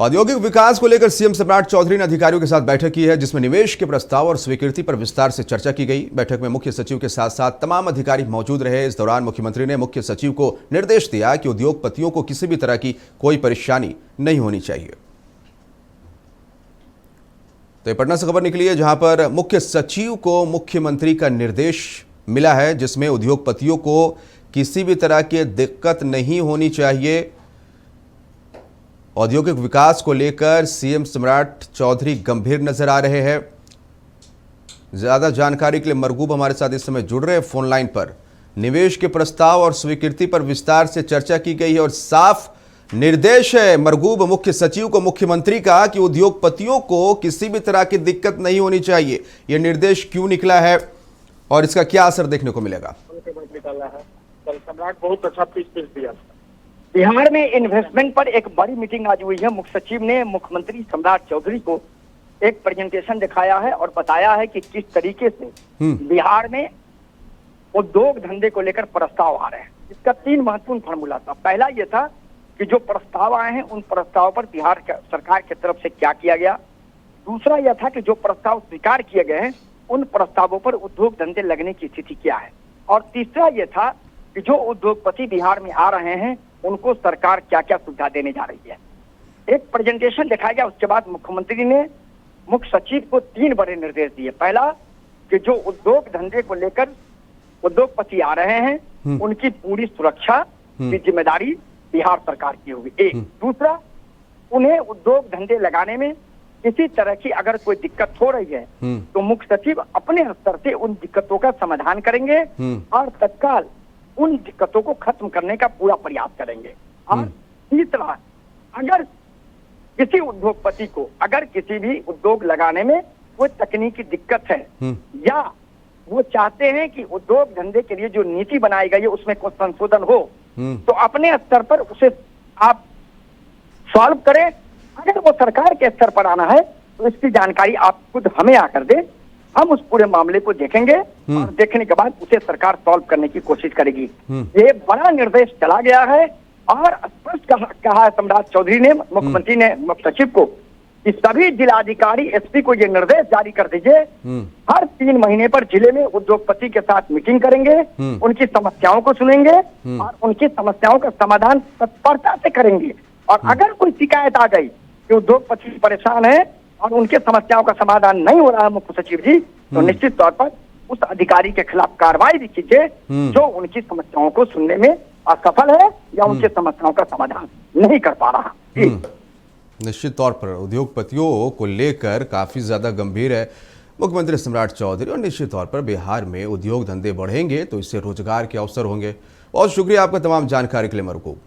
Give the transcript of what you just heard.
औद्योगिक विकास को लेकर सीएम सम्राट चौधरी ने अधिकारियों के साथ बैठक की है, जिसमें निवेश के प्रस्ताव और स्वीकृति पर विस्तार से चर्चा की गई। बैठक में मुख्य सचिव के साथ साथ तमाम अधिकारी मौजूद रहे। इस दौरान मुख्यमंत्री ने मुख्य सचिव को निर्देश दिया कि उद्योगपतियों को किसी भी तरह की कोई परेशानी नहीं होनी चाहिए। तो पटना से खबर निकली है, जहां पर मुख्य सचिव को मुख्यमंत्री का निर्देश मिला है, जिसमें उद्योगपतियों को किसी भी तरह की दिक्कत नहीं होनी चाहिए। औद्योगिक विकास को लेकर सीएम सम्राट चौधरी गंभीर नजर आ रहे हैं। ज्यादा जानकारी के लिए मरगूब हमारे साथ इस समय जुड़ रहे हैं फोन लाइन पर। निवेश के प्रस्ताव और स्वीकृति पर विस्तार से चर्चा की गई है और साफ निर्देश है मरगूब मुख्य सचिव को मुख्यमंत्री का कि उद्योगपतियों को किसी भी तरह की दिक्कत नहीं होनी चाहिए। यह निर्देश क्यों निकला है और इसका क्या असर देखने को मिलेगा? सम्राट बहुत अच्छा पीस दिया। बिहार में इन्वेस्टमेंट पर एक बड़ी मीटिंग आज हुई है। मुख्य सचिव ने मुख्यमंत्री सम्राट चौधरी को एक प्रेजेंटेशन दिखाया है और बताया है कि किस तरीके से बिहार में उद्योग धंधे को लेकर प्रस्ताव आ रहे हैं। इसका 3 महत्वपूर्ण फॉर्मूला था। पहला यह था कि जो प्रस्ताव आए हैं उन प्रस्तावों पर बिहार सरकार की तरफ से क्या किया गया। दूसरा यह था कि जो प्रस्ताव स्वीकार किए गए हैं उन प्रस्तावों पर उद्योग धंधे लगने की स्थिति क्या है। और तीसरा यह था कि जो उद्योगपति बिहार में आ रहे हैं उनको सरकार क्या क्या सुविधा देने जा रही है। एक प्रेजेंटेशन दिखाया गया। उसके बाद मुख्यमंत्री ने मुख्य सचिव को 3 बड़े निर्देश दिए। पहला कि जो उद्योग धंधे को लेकर उद्योगपति आ रहे हैं उनकी पूरी सुरक्षा की जिम्मेदारी बिहार सरकार की होगी। एक दूसरा, उन्हें उद्योग धंधे लगाने में किसी तरह की अगर कोई दिक्कत हो रही है तो मुख्य सचिव अपने स्तर से उन दिक्कतों का समाधान करेंगे और तत्काल उन दिक्कतों को खत्म करने का पूरा प्रयास करेंगे। और तीसरा, अगर किसी उद्योगपति को अगर किसी भी उद्योग लगाने में कोई तकनीकी दिक्कत है या वो चाहते हैं कि उद्योग धंधे के लिए जो नीति बनाई गई है उसमें कुछ संशोधन हो तो अपने स्तर पर उसे आप सॉल्व करें। अगर वो सरकार के स्तर पर आना है तो इसकी जानकारी आप खुद हमें आकर दें। हम उस पूरे मामले को देखेंगे और देखने के बाद उसे सरकार सॉल्व करने की कोशिश करेगी। ये बड़ा निर्देश चला गया है और स्पष्ट कहा है सम्राट चौधरी ने, मुख्यमंत्री ने मुख्य सचिव को, कि सभी जिलाधिकारी एसपी को ये निर्देश जारी कर दीजिए। हर 3 महीने पर जिले में उद्योगपति के साथ मीटिंग करेंगे, उनकी समस्याओं को सुनेंगे और उनकी समस्याओं का समाधान तत्परता से करेंगे। और अगर कोई शिकायत आ गई कि उद्योगपति परेशान है और उनके समस्याओं का समाधान नहीं हो रहा है मुख्य सचिव जी, तो निश्चित तौर पर उस अधिकारी के खिलाफ कार्रवाई भी कीजिए जो उनकी समस्याओं को सुनने में असफल है या उनकी समस्याओं का समाधान नहीं कर पा रहा। निश्चित तौर पर उद्योगपतियों को लेकर काफी ज्यादा गंभीर है मुख्यमंत्री सम्राट चौधरी और निश्चित तौर पर बिहार में उद्योग धंधे बढ़ेंगे तो इससे रोजगार के अवसर होंगे। बहुत शुक्रिया आपका तमाम जानकारी के लिए मरगूब।